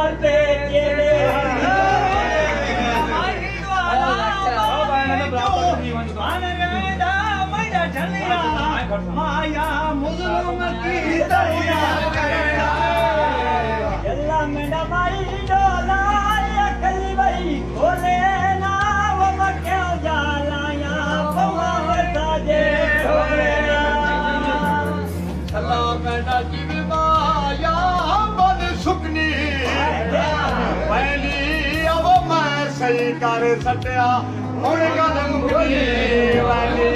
करते चेले माया मुजलम की दरिया यल्ला मेरा माई डोला कली भाई खोले ना वो मक्यों जालाया पवा साजे ढोले अल्लाह मेरा जीव माया बन सुकनी पहली अब मैं सही कर सटिया हुण गल मुकनी वाली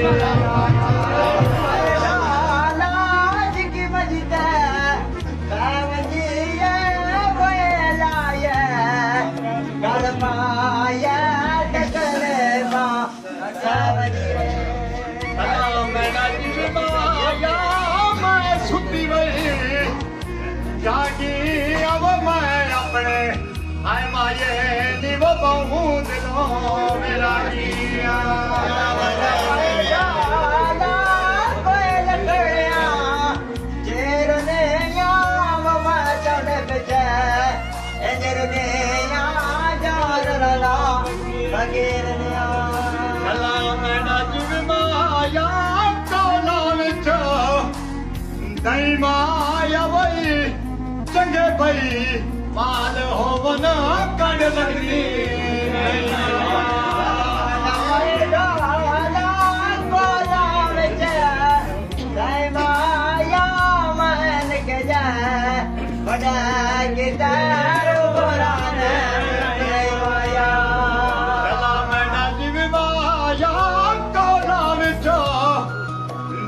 जागी अब मैं अपने हाय माये निव बहु दिलों मेरा किया दई माया वही चंगे भई माल होवन कड़ लगनी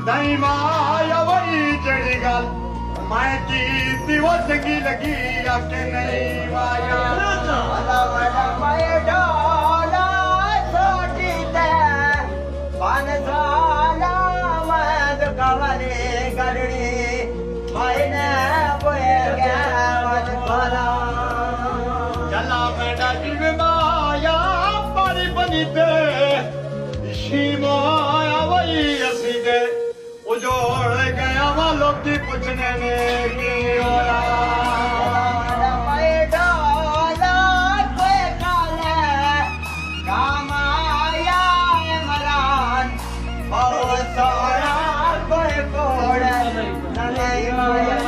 दई माया वही जड़ी गल मैं की वो चंगी लगी आके नहीं माया चला बेटा जीव माया पारी बनी ते माया वही असी दे उजोड़ गया वा लोकी पुछने ने की होया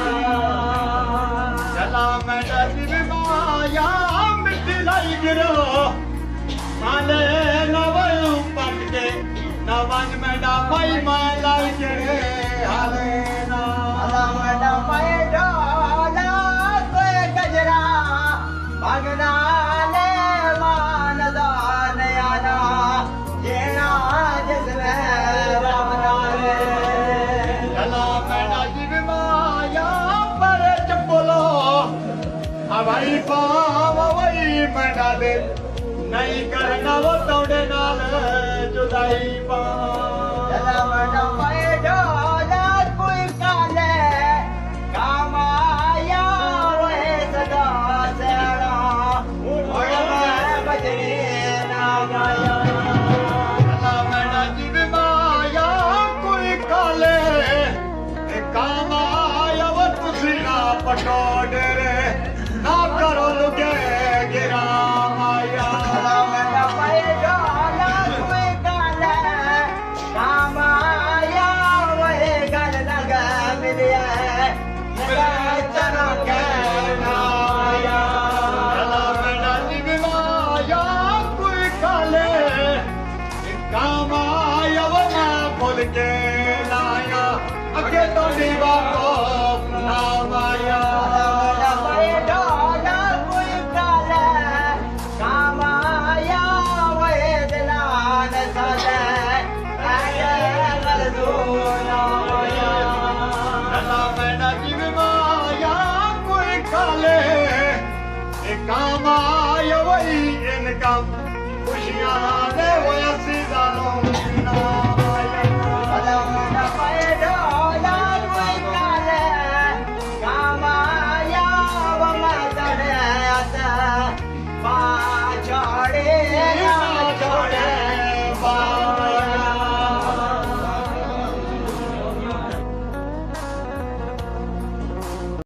चला मैं जीव माया मिट्टी लाई गिरो माले नवयू पट के नवन मेडा भाई मैं लाई गिरे हाले ना मेडा भाई डाला कोई गजरा भगना ले मान दान आना जेना जिसमें रामना रे चला मेडा जीव माया पर चपलो हवाई पाव वही मेडा दे नहीं करना वो तोड़े नाल जुदाई पा चला मना पाए डोला कोई काले काम आया वहे सदा सेड़ा और मैं बजरी ना गाया चला मना जीव माया कोई काले काम आया वो तुसी ना पटोड़े रे ना करो लुके गिरा माया के लाया अगे तो दीवा को ना माया डाला कोई काला काम आया वही दिलान साले आया मरदूना माया चला मेरा जीव माया कोई काले काम आया वही इनका खुशियां दे वो सीधा लो ना Yeah.